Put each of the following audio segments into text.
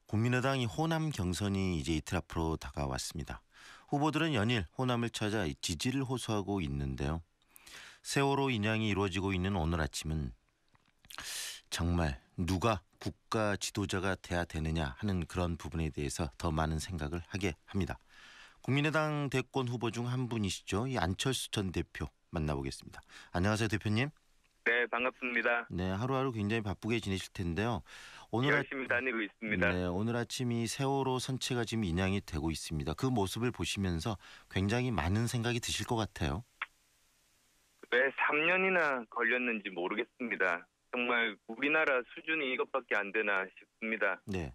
국민의당이 호남 경선이 이제 이틀 앞으로 다가왔습니다. 후보들은 연일 호남을 찾아 지지를 호소하고 있는데요. 세월호 인양이 이루어지고 있는 오늘 아침은 정말 누가 국가 지도자가 돼야 되느냐 하는 그런 부분에 대해서 더 많은 생각을 하게 합니다. 국민의당 대권 후보 중 한 분이시죠. 이 안철수 전 대표 만나보겠습니다. 안녕하세요, 대표님. 네, 반갑습니다. 네, 하루하루 굉장히 바쁘게 지내실 텐데요. 열심히 다니고 있습니다. 네, 오늘 아침 이 세월호 선체가 지금 인양이 되고 있습니다. 그 모습을 보시면서 굉장히 많은 생각이 드실 것 같아요. 왜 3년이나 걸렸는지 모르겠습니다. 정말 우리나라 수준이 이것밖에 안 되나 싶습니다. 네.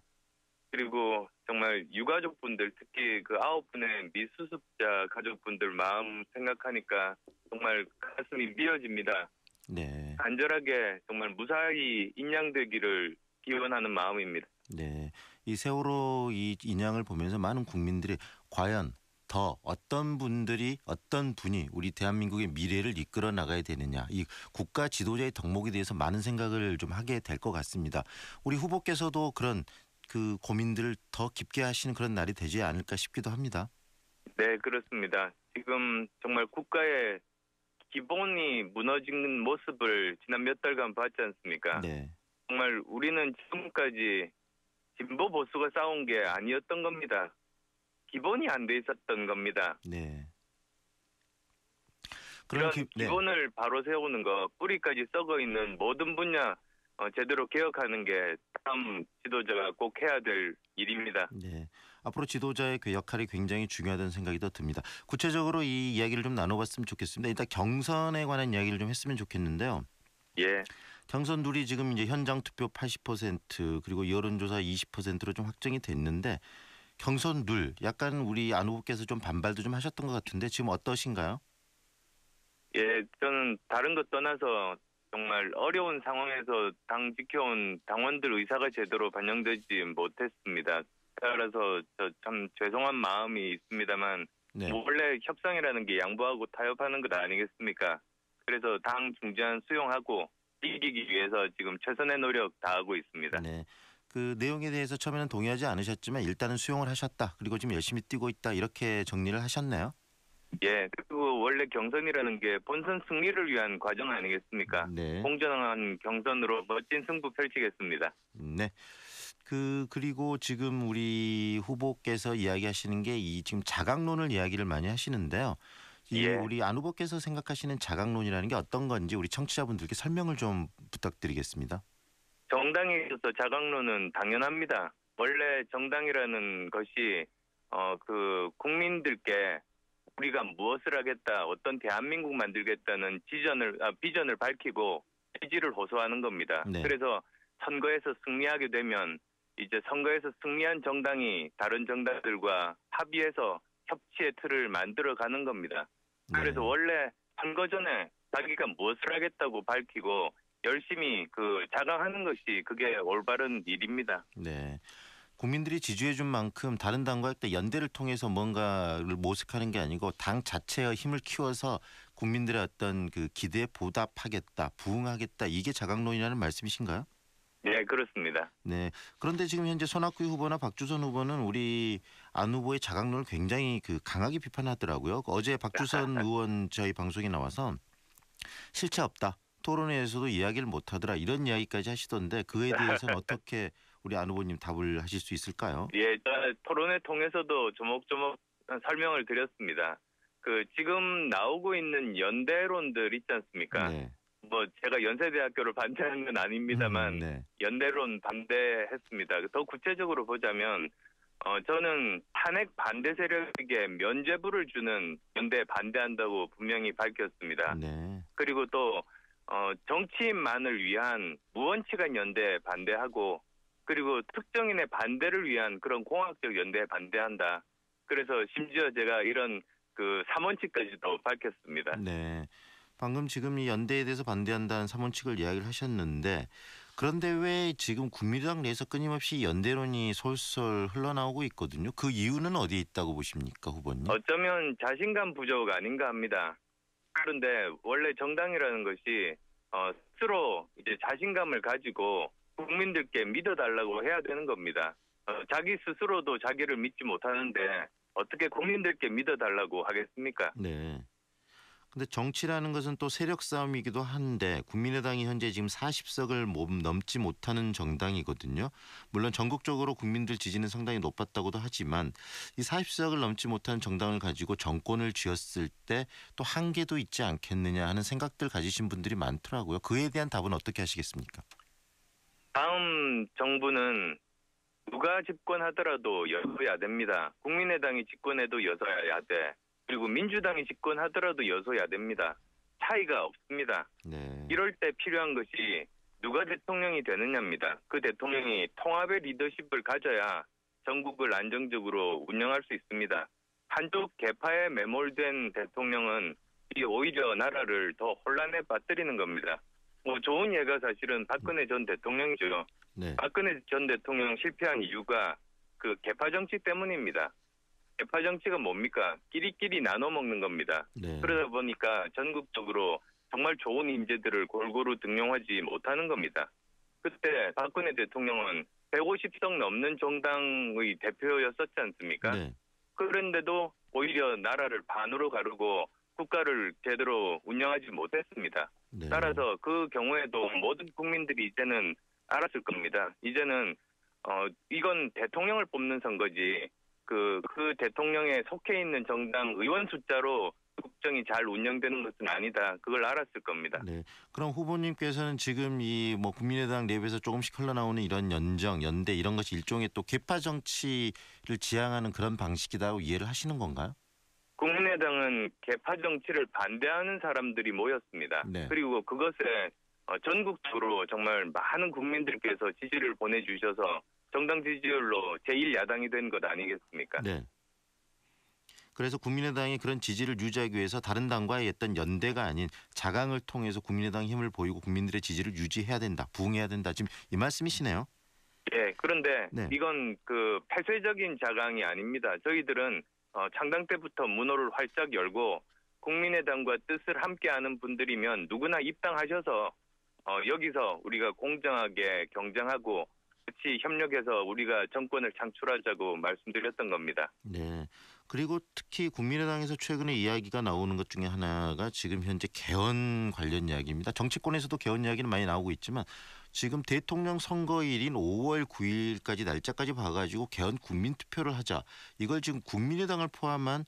그리고 정말 유가족분들, 특히 그 9분의 미수습자 가족분들 마음 생각하니까 정말 가슴이 미어집니다. 네. 간절하게 정말 무사히 인양되기를 기원하는 마음입니다. 네. 이 세월호 이 인양을 보면서 많은 국민들이 과연 더 어떤 분이 우리 대한민국의 미래를 이끌어 나가야 되느냐, 이 국가 지도자의 덕목에 대해서 많은 생각을 좀 하게 될 것 같습니다. 우리 후보께서도 그런 그 고민들을 더 깊게 하시는 그런 날이 되지 않을까 싶기도 합니다. 네, 그렇습니다. 지금 정말 국가의 기본이 무너지는 모습을 지난 몇 달간 봤지 않습니까? 네. 정말 우리는 지금까지 진보 보수가 싸운 게 아니었던 겁니다. 기본이 안 돼 있었던 겁니다. 네. 그런 기본을 바로 세우는 것, 뿌리까지 썩어 있는 모든 분야 제대로 개혁하는 게 다음 지도자가 꼭 해야 될 일입니다. 네. 앞으로 지도자의 그 역할이 굉장히 중요하다는 생각이 더 듭니다. 구체적으로 이 이야기를 좀 나눠봤으면 좋겠습니다. 일단 경선에 관한 이야기를 좀 했으면 좋겠는데요. 예. 경선 룰이 지금 이제 현장 투표 80% 그리고 여론조사 20%로 좀 확정이 됐는데 경선 룰 약간 우리 안 후보께서 좀 반발도 좀 하셨던 것 같은데 지금 어떠신가요? 예, 저는 다른 것 떠나서 정말 어려운 상황에서 당 지켜온 당원들 의사가 제대로 반영되지 못했습니다. 따라서 저 참 죄송한 마음이 있습니다만 네. 원래 협상이라는 게 양보하고 타협하는 것 아니겠습니까? 그래서 당 중재안 수용하고 이기기 위해서 지금 최선의 노력 다하고 있습니다. 네. 그 내용에 대해서 처음에는 동의하지 않으셨지만 일단은 수용을 하셨다. 그리고 지금 열심히 뛰고 있다. 이렇게 정리를 하셨네요. 예, 그리고 원래 경선이라는 게 본선 승리를 위한 과정 아니겠습니까? 네. 공정한 경선으로 멋진 승부 펼치겠습니다. 네. 그리고 지금 우리 후보께서 이야기하시는 게 이 지금 자강론을 이야기를 많이 하시는데요. 예. 우리 안 후보께서 생각하시는 자강론이라는 게 어떤 건지 우리 청취자분들께 설명을 좀 부탁드리겠습니다. 정당에 있어서 자강론은 당연합니다. 원래 정당이라는 것이 그 국민들께 우리가 무엇을 하겠다, 어떤 대한민국 만들겠다는 비전을 밝히고 지지를 호소하는 겁니다. 네. 그래서 선거에서 승리하게 되면 이제 선거에서 승리한 정당이 다른 정당들과 합의해서 협치의 틀을 만들어가는 겁니다. 그래서 네. 원래 선거 전에 자기가 무엇을 하겠다고 밝히고 열심히 자강하는 것이 그게 올바른 일입니다. 네. 국민들이 지지해 준 만큼 다른 당과 연대를 통해서 뭔가를 모색하는 게 아니고 당 자체의 힘을 키워서 국민들의 어떤 그 기대에 보답하겠다, 부응하겠다. 이게 자강론이라는 말씀이신가요? 네, 그렇습니다. 네. 그런데 지금 현재 손학규 후보나 박주선 후보는 우리 안 후보의 자강론을 굉장히 강하게 비판하더라고요. 어제 박주선 의원 저희 방송에 나와서 실체 없다. 토론회에서도 이야기를 못하더라. 이런 이야기까지 하시던데 그에 대해서는 어떻게 우리 안 후보님 답을 하실 수 있을까요? 예, 토론회 통해서도 조목조목 설명을 드렸습니다. 지금 나오고 있는 연대론들 있지 않습니까? 네. 제가 연세대학교를 반대하는 건 아닙니다만 네. 연대론 반대했습니다. 더 구체적으로 보자면 저는 탄핵 반대 세력에게 면죄부를 주는 연대에 반대한다고 분명히 밝혔습니다. 네. 그리고 또 정치인만을 위한 무원칙한 연대에 반대하고 그리고 특정인의 반대를 위한 그런 공학적 연대에 반대한다. 그래서 심지어 제가 이런 3원칙까지도 밝혔습니다. 네. 방금 지금 이 연대에 대해서 반대한다는 3원칙을 이야기를 하셨는데 그런데 왜 지금 국민의당 내에서 끊임없이 연대론이 솔솔 흘러나오고 있거든요. 그 이유는 어디에 있다고 보십니까, 후보님? 어쩌면 자신감 부족 아닌가 합니다. 그런데 원래 정당이라는 것이 스스로 이제 자신감을 가지고 국민들께 믿어달라고 해야 되는 겁니다. 자기 스스로도 자기를 믿지 못하는데 어떻게 국민들께 믿어달라고 하겠습니까? 네. 근데 정치라는 것은 또 세력 싸움이기도 한데 국민의당이 현재 지금 40석을 넘지 못하는 정당이거든요. 물론 전국적으로 국민들 지지는 상당히 높았다고도 하지만 이 40석을 넘지 못한 정당을 가지고 정권을 쥐었을 때 또 한계도 있지 않겠느냐 하는 생각들 가지신 분들이 많더라고요. 그에 대한 답은 어떻게 하시겠습니까? 다음 정부는 누가 집권하더라도 여소야대입니다. 국민의당이 집권해도 여소야대, 그리고 민주당이 집권하더라도 여소야대입니다. 차이가 없습니다. 네. 이럴 때 필요한 것이 누가 대통령이 되느냐입니다. 그 대통령이 통합의 리더십을 가져야 전국을 안정적으로 운영할 수 있습니다. 한쪽 계파에 매몰된 대통령은 오히려 나라를 더 혼란에 빠뜨리는 겁니다. 좋은 예가 사실은 박근혜 전 대통령이죠. 네. 박근혜 전 대통령 실패한 이유가 그 계파 정치 때문입니다. 계파 정치가 뭡니까? 끼리끼리 나눠 먹는 겁니다. 네. 그러다 보니까 전국적으로 정말 좋은 인재들을 골고루 등용하지 못하는 겁니다. 그때 박근혜 대통령은 150석 넘는 정당의 대표였었지 않습니까? 네. 그런데도 오히려 나라를 반으로 가르고 국가를 제대로 운영하지 못했습니다. 네. 따라서 그 경우에도 모든 국민들이 이제는 알았을 겁니다. 이제는 이건 대통령을 뽑는 선거지 그 대통령에 속해 있는 정당 의원 숫자로 국정이 잘 운영되는 것은 아니다. 그걸 알았을 겁니다. 네. 그럼 후보님께서는 지금 이 국민의당 내부에서 조금씩 흘러나오는 이런 연대 이런 것이 일종의 또 계파 정치를 지향하는 그런 방식이라고 이해를 하시는 건가요? 국민의당은 계파 정치를 반대하는 사람들이 모였습니다. 네. 그리고 그것에 전국적으로 정말 많은 국민들께서 지지를 보내주셔서 정당 지지율로 제1야당이 된 것 아니겠습니까? 네. 그래서 국민의당이 그런 지지를 유지하기 위해서 다른 당과의 어떤 연대가 아닌 자강을 통해서 국민의당 힘을 보이고 국민들의 지지를 유지해야 된다, 부응해야 된다. 지금 이 말씀이시네요. 예, 그런데 네. 이건 폐쇄적인 자강이 아닙니다. 저희들은 창당 때부터 문호를 활짝 열고 국민의당과 뜻을 함께하는 분들이면 누구나 입당하셔서 여기서 우리가 공정하게 경쟁하고 같이 협력해서 우리가 정권을 창출하자고 말씀드렸던 겁니다. 네. 그리고 특히 국민의당에서 최근에 이야기가 나오는 것 중에 하나가 지금 현재 개헌 관련 이야기입니다. 정치권에서도 개헌 이야기는 많이 나오고 있지만 지금 대통령 선거일인 5월 9일까지 날짜까지 봐가지고 개헌 국민투표를 하자. 이걸 지금 국민의당을 포함한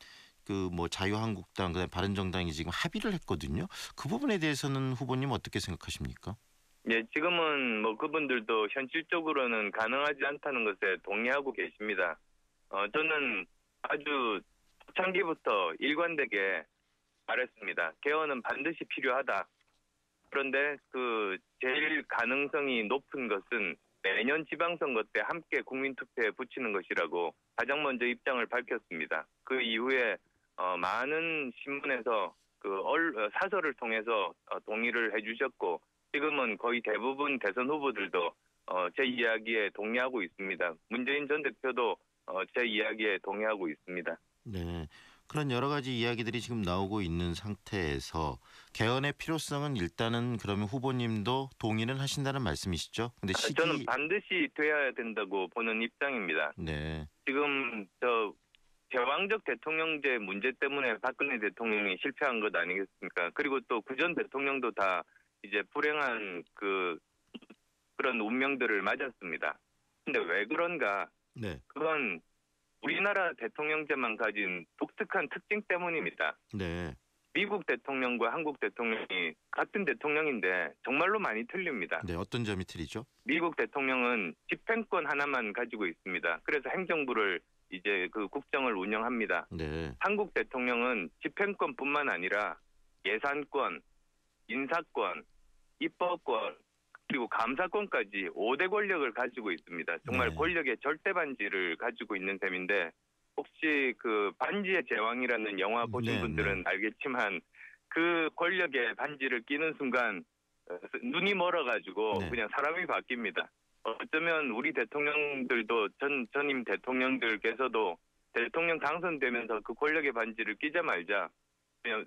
자유한국당, 그다음에 바른정당이 지금 합의를 했거든요. 그 부분에 대해서는 후보님 어떻게 생각하십니까? 예, 지금은 그분들도 현실적으로는 가능하지 않다는 것에 동의하고 계십니다. 저는 아주 초창기부터 일관되게 말했습니다. 개헌은 반드시 필요하다. 그런데 제일 가능성이 높은 것은 내년 지방선거 때 함께 국민투표에 붙이는 것이라고 가장 먼저 입장을 밝혔습니다. 그 이후에 많은 신문에서 사설을 통해서 동의를 해주셨고 지금은 거의 대부분 대선 후보들도 제 이야기에 동의하고 있습니다. 문재인 전 대표도 제 이야기에 동의하고 있습니다. 네. 그런 여러 가지 이야기들이 지금 나오고 있는 상태에서 개헌의 필요성은 일단은 그러면 후보님도 동의는 하신다는 말씀이시죠? 근데 저는 반드시 돼야 된다고 보는 입장입니다. 네. 지금 제왕적 대통령제 문제 때문에 박근혜 대통령이 실패한 것 아니겠습니까? 그리고 또 그전 대통령도 다 이제 불행한 그런 운명들을 맞았습니다. 근데 왜 그런가? 네. 그건 우리나라 대통령제만 가진 독특한 특징 때문입니다. 네. 미국 대통령과 한국 대통령이 같은 대통령인데 정말로 많이 틀립니다. 네. 어떤 점이 틀리죠? 미국 대통령은 집행권 하나만 가지고 있습니다. 그래서 행정부를 이제 국정을 운영합니다. 네. 한국 대통령은 집행권뿐만 아니라 예산권, 인사권, 입법권, 그리고 감사권까지 5대 권력을 가지고 있습니다. 정말 네. 권력의 절대반지를 가지고 있는 셈인데 혹시 반지의 제왕이라는 영화 보신 네, 분들은 알겠지만 그 권력의 반지를 끼는 순간 눈이 멀어가지고 네. 그냥 사람이 바뀝니다. 어쩌면 우리 대통령들도 전임 대통령들께서도 대통령 당선되면서 그 권력의 반지를 끼자 말자 그냥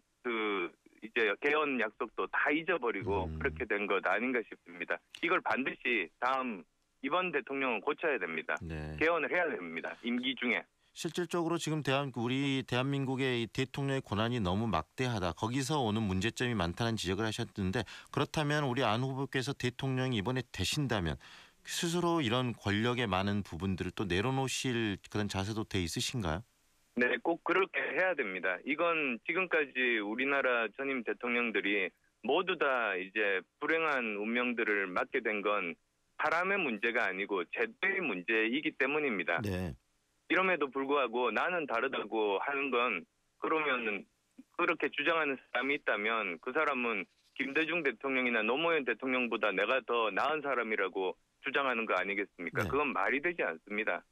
이제 개헌 약속도 다 잊어버리고 그렇게 된 것 아닌가 싶습니다. 이걸 반드시 다음 이번 대통령은 고쳐야 됩니다. 네. 개헌을 해야 됩니다. 임기 중에. 실질적으로 지금 우리 대한민국의 이 대통령의 권한이 너무 막대하다. 거기서 오는 문제점이 많다는 지적을 하셨는데 그렇다면 우리 안 후보께서 대통령이 이번에 되신다면 스스로 이런 권력의 많은 부분들을 또 내려놓으실 그런 자세도 돼 있으신가요? 네, 꼭 그렇게 해야 됩니다. 이건 지금까지 우리나라 전임 대통령들이 모두 다 이제 불행한 운명들을 맞게 된 건 사람의 문제가 아니고 제도의 문제이기 때문입니다. 네. 이럼에도 불구하고 나는 다르다고 하는 건 그러면은 그렇게 주장하는 사람이 있다면 그 사람은 김대중 대통령이나 노무현 대통령보다 내가 더 나은 사람이라고 주장하는 거 아니겠습니까? 네. 그건 말이 되지 않습니다.